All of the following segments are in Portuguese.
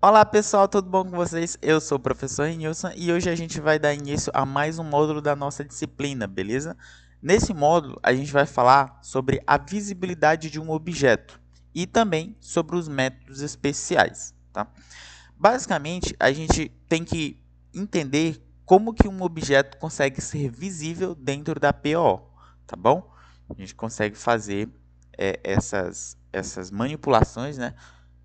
Olá pessoal, tudo bom com vocês? Eu sou o professor Renilson e hoje a gente vai dar início a mais um módulo da nossa disciplina, beleza? Nesse módulo a gente vai falar sobre a visibilidade de um objeto e também sobre os métodos especiais, tá? Basicamente, a gente tem que entender como que um objeto consegue ser visível dentro da PO, tá bom? A gente consegue fazer essas manipulações, né,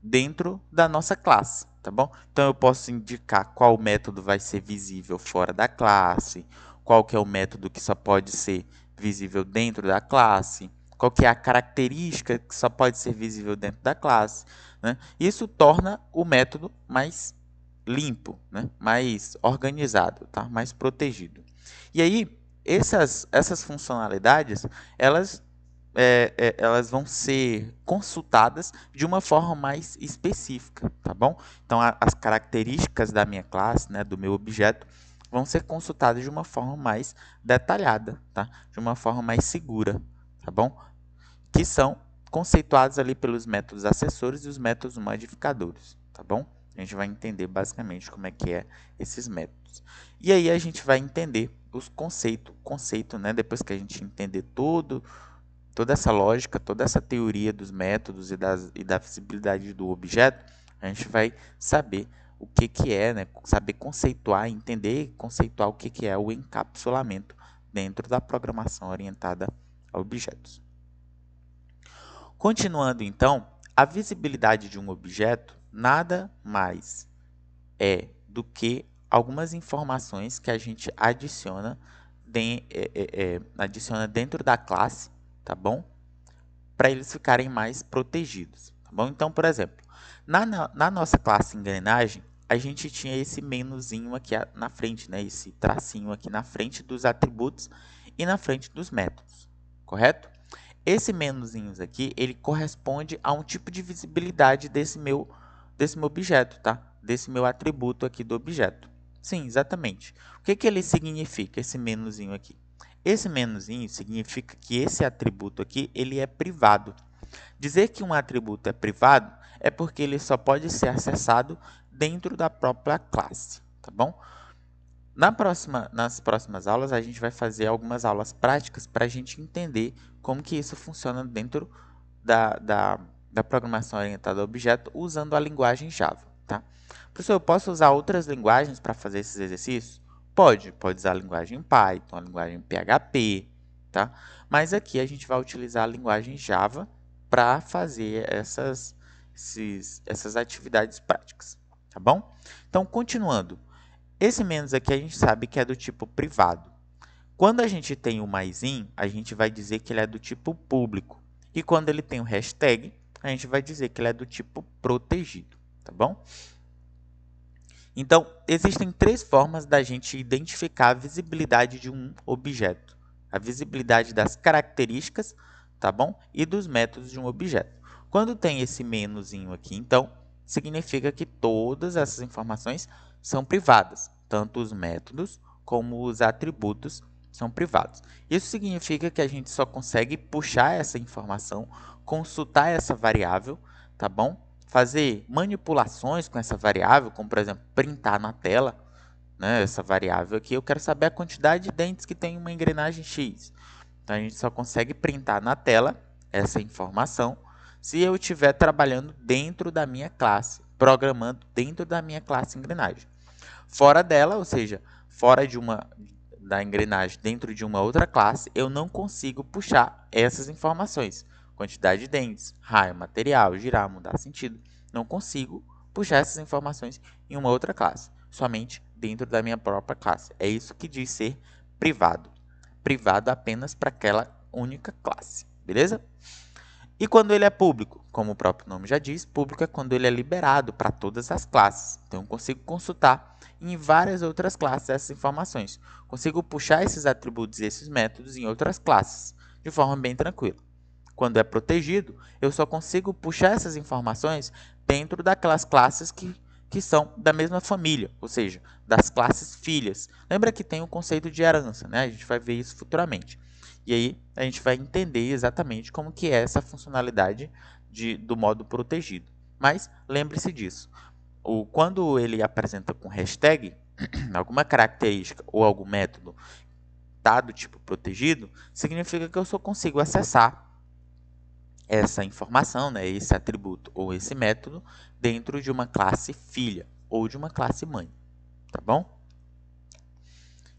dentro da nossa classe, tá bom? Então eu posso indicar qual método vai ser visível fora da classe, qual que é o método que só pode ser visível dentro da classe, qual que é a característica que só pode ser visível dentro da classe, né? Isso torna o método mais limpo, né? Mais organizado, tá? Mais protegido. E aí, essas funcionalidades, elas vão ser consultadas de uma forma mais específica, tá bom? Então, as características da minha classe, né, do meu objeto, vão ser consultadas de uma forma mais detalhada, tá? De uma forma mais segura, tá bom? Que são conceituados ali pelos métodos acessores e os métodos modificadores, tá bom? A gente vai entender basicamente como é que é esses métodos. E aí a gente vai entender os conceito, né? Depois que a gente entender toda essa lógica, toda essa teoria dos métodos e da visibilidade do objeto, a gente vai saber o que é, né? Saber conceituar, entender e conceituar o que é o encapsulamento dentro da programação orientada a objetos. Continuando então, a visibilidade de um objeto nada mais é do que algumas informações que a gente adiciona dentro da classe, tá bom? Para eles ficarem mais protegidos, tá bom? Então, por exemplo, na nossa classe engrenagem, a gente tinha esse menuzinho aqui na frente, né? Esse tracinho aqui na frente dos atributos e na frente dos métodos, correto? Esse menuzinho aqui, ele corresponde a um tipo de visibilidade desse meu objeto, tá? Desse meu atributo aqui do objeto. Sim, exatamente. O que ele significa, esse menuzinho aqui? Esse menuzinho significa que esse atributo aqui, ele é privado. Dizer que um atributo é privado é porque ele só pode ser acessado dentro da própria classe, tá bom? Nas próximas aulas, a gente vai fazer algumas aulas práticas para a gente entender como que isso funciona dentro da programação orientada a objeto usando a linguagem Java. Tá? Professor, eu posso usar outras linguagens para fazer esses exercícios? Pode usar a linguagem Python, a linguagem PHP, tá? Mas aqui a gente vai utilizar a linguagem Java para fazer essas atividades práticas, tá bom? Então, continuando. Esse menos aqui a gente sabe que é do tipo privado. Quando a gente tem o maisinho, a gente vai dizer que ele é do tipo público. E quando ele tem o hashtag, a gente vai dizer que ele é do tipo protegido, tá bom? Então, existem três formas da gente identificar a visibilidade de um objeto. A visibilidade das características, tá bom? E dos métodos de um objeto. Quando tem esse menuzinho aqui, então, significa que todas essas informações são privadas. Tanto os métodos como os atributos são privados. Isso significa que a gente só consegue puxar essa informação, consultar essa variável, tá bom? Fazer manipulações com essa variável, como por exemplo, printar na tela, né, essa variável aqui, eu quero saber a quantidade de dentes que tem uma engrenagem X. Então a gente só consegue printar na tela essa informação se eu estiver trabalhando dentro da minha classe, programando dentro da minha classe engrenagem. Fora dela, ou seja, fora da engrenagem dentro de uma outra classe, eu não consigo puxar essas informações. Quantidade de dentes, raio, material, girar, mudar sentido. Não consigo puxar essas informações em uma outra classe, somente dentro da minha própria classe. É isso que diz ser privado. Privado apenas para aquela única classe, beleza? E quando ele é público? Como o próprio nome já diz, público é quando ele é liberado para todas as classes. Então, eu consigo consultar em várias outras classes essas informações. Consigo puxar esses atributos e esses métodos em outras classes, de forma bem tranquila. Quando é protegido, eu só consigo puxar essas informações dentro daquelas classes que são da mesma família, ou seja, das classes filhas. Lembra que tem o conceito de herança, né? A gente vai ver isso futuramente. E aí a gente vai entender exatamente como que é essa funcionalidade do modo protegido. Mas lembre-se disso. quando ele apresenta com hashtag, alguma característica ou algum método tá do tipo protegido, significa que eu só consigo acessar essa informação, né, esse atributo ou esse método dentro de uma classe filha ou de uma classe mãe, tá bom?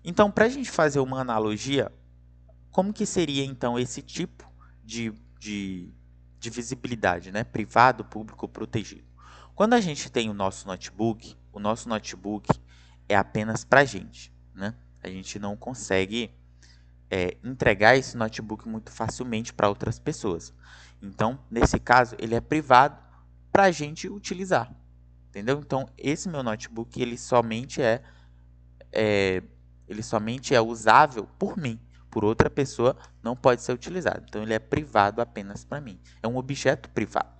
Então, para a gente fazer uma analogia, como que seria então esse tipo de visibilidade, né? Privado, público, protegido? Quando a gente tem o nosso notebook é apenas para a gente, né? A gente não consegue entregar esse notebook muito facilmente para outras pessoas. Então, nesse caso, ele é privado para a gente utilizar, entendeu? Então, esse meu notebook ele somente é usável por mim. Por outra pessoa não pode ser utilizado. Então, ele é privado apenas para mim. É um objeto privado,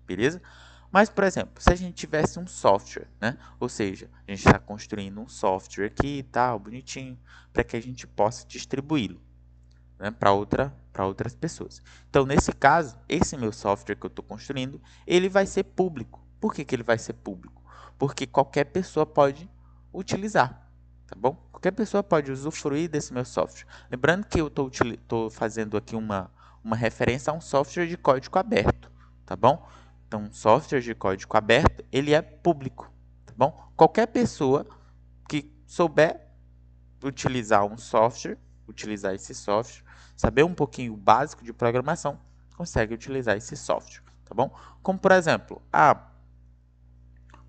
beleza? Mas, por exemplo, se a gente tivesse um software, né? Ou seja, a gente está construindo um software aqui e tal, bonitinho, para que a gente possa distribuí-lo, né, para outras pessoas. Então, nesse caso, esse meu software que eu estou construindo, ele vai ser público. Por que ele vai ser público? Porque qualquer pessoa pode utilizar, tá bom? Qualquer pessoa pode usufruir desse meu software. Lembrando que eu estou fazendo aqui uma referência a um software de código aberto, tá bom? Então, um software de código aberto, ele é público, tá bom? Qualquer pessoa que souber utilizar esse software, saber um pouquinho o básico de programação, consegue utilizar esse software, tá bom? Como, por exemplo,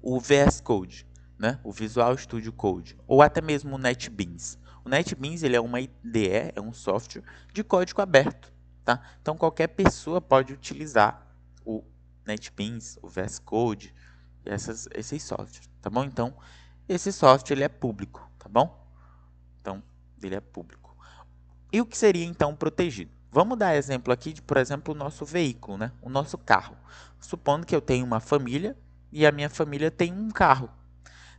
o VS Code, né? O Visual Studio Code, ou até mesmo o NetBeans. O NetBeans ele é uma IDE, é um software de código aberto, tá? Então, qualquer pessoa pode utilizar o NetBeans, o VS Code, esses softwares, tá bom? Então, esse software ele é público, tá bom? Então, ele é público. E o que seria, então, protegido? Vamos dar exemplo aqui de, por exemplo, o nosso veículo, né? O nosso carro. Supondo que eu tenho uma família e a minha família tem um carro.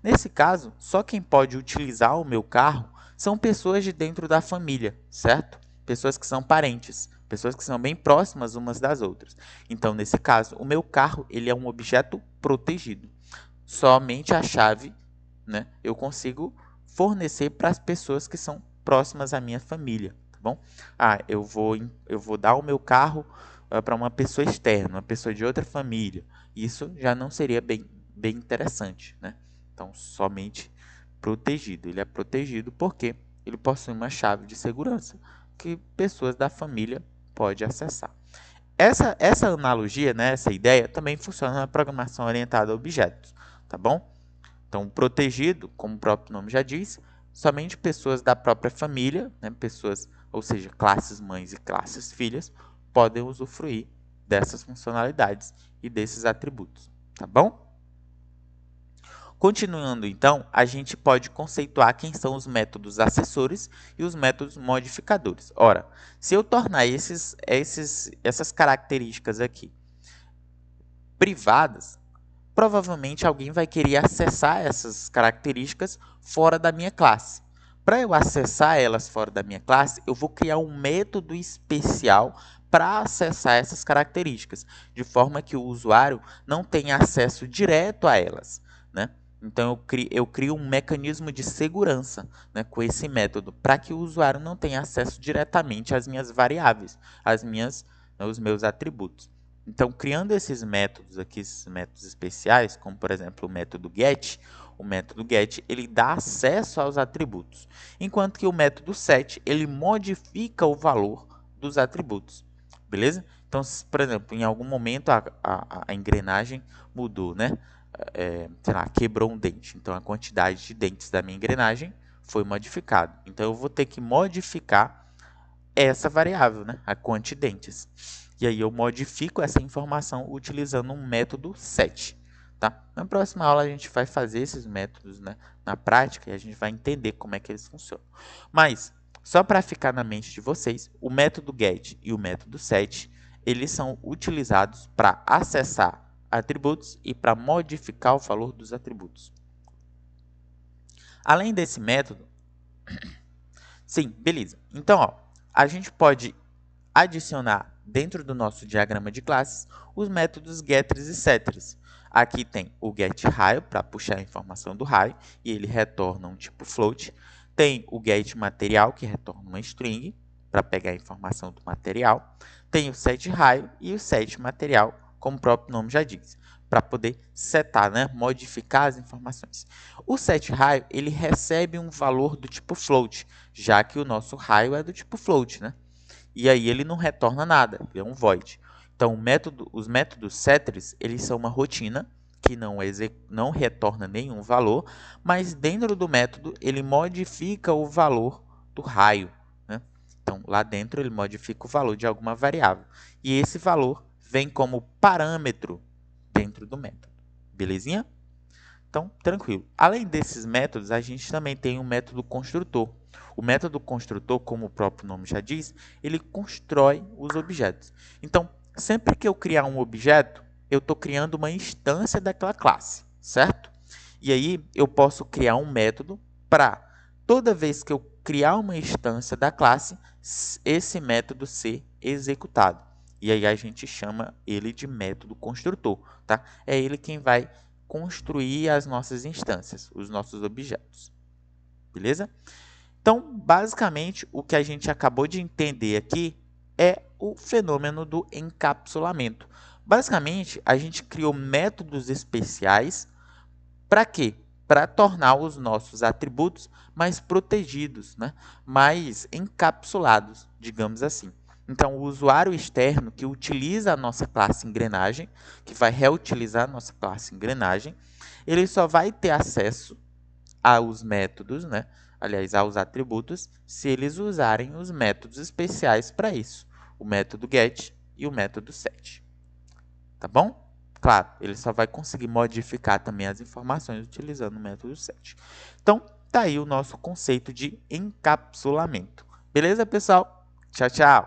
Nesse caso, só quem pode utilizar o meu carro são pessoas de dentro da família, certo? Pessoas que são parentes, pessoas que são bem próximas umas das outras. Então, nesse caso, o meu carro ele é um objeto protegido. Somente a chave, né, eu consigo fornecer para as pessoas que são próximas à minha família, tá bom? Eu vou dar o meu carro para uma pessoa externa, uma pessoa de outra família. Isso já não seria bem interessante, né? Então, somente protegido. Ele é protegido porque ele possui uma chave de segurança que pessoas da família podem acessar. Essa analogia, né, essa ideia, também funciona na programação orientada a objetos, tá bom? Então, protegido, como o próprio nome já diz, somente pessoas da própria família, né, pessoas, ou seja, classes mães e classes filhas, podem usufruir dessas funcionalidades e desses atributos, tá bom? Continuando, então, a gente pode conceituar quem são os métodos acessores e os métodos modificadores. Ora, se eu tornar essas características aqui privadas, provavelmente alguém vai querer acessar essas características fora da minha classe. Para eu acessar elas fora da minha classe, eu vou criar um método especial para acessar essas características, de forma que o usuário não tenha acesso direto a elas, né? Então, eu crio um mecanismo de segurança, né, com esse método, para que o usuário não tenha acesso diretamente às minhas variáveis, os meus atributos. Então, criando esses métodos aqui, esses métodos especiais, como por exemplo o método get ele dá acesso aos atributos, enquanto que o método set ele modifica o valor dos atributos, beleza? Então, por exemplo, em algum momento a engrenagem mudou, né? Sei lá, quebrou um dente, então a quantidade de dentes da minha engrenagem foi modificada. Então, eu vou ter que modificar essa variável, né? A quantidades. E aí eu modifico essa informação utilizando um método set. Tá? Na próxima aula a gente vai fazer esses métodos, né, na prática e a gente vai entender como é que eles funcionam. Mas, só para ficar na mente de vocês, o método get e o método set, eles são utilizados para acessar atributos e para modificar o valor dos atributos. Além desse método, sim, beleza. Então, ó, a gente pode adicionar dentro do nosso diagrama de classes os métodos getters e setters. Aqui tem o getRaio para puxar a informação do raio e ele retorna um tipo float. Tem o getMaterial, que retorna uma string para pegar a informação do material. Tem o setRaio e o setMaterial, como o próprio nome já diz, para poder setar, né, modificar as informações. O setRaio ele recebe um valor do tipo float, já que o nosso raio é do tipo float, né? E aí ele não retorna nada, ele é um void. Então, os métodos setters, eles são uma rotina que não retorna nenhum valor, mas dentro do método ele modifica o valor do raio, né? Então, lá dentro ele modifica o valor de alguma variável. E esse valor vem como parâmetro dentro do método. Belezinha? Então, tranquilo. Além desses métodos, a gente também tem um método construtor. O método construtor, como o próprio nome já diz, ele constrói os objetos. Então, sempre que eu criar um objeto, eu estou criando uma instância daquela classe, certo? E aí, eu posso criar um método para, toda vez que eu criar uma instância da classe, esse método ser executado. E aí, a gente chama ele de método construtor, tá? É ele quem vai construir as nossas instâncias, os nossos objetos. Beleza? Então, basicamente, o que a gente acabou de entender aqui é o fenômeno do encapsulamento. Basicamente, a gente criou métodos especiais para quê? Para tornar os nossos atributos mais protegidos, né? Mais encapsulados, digamos assim. Então, o usuário externo que utiliza a nossa classe engrenagem, que vai reutilizar a nossa classe engrenagem, ele só vai ter acesso aos métodos, né? Aliás, aos atributos, se eles usarem os métodos especiais para isso, o método get e o método set. Tá bom? Claro, ele só vai conseguir modificar também as informações utilizando o método set. Então, tá aí o nosso conceito de encapsulamento. Beleza, pessoal? Tchau, tchau!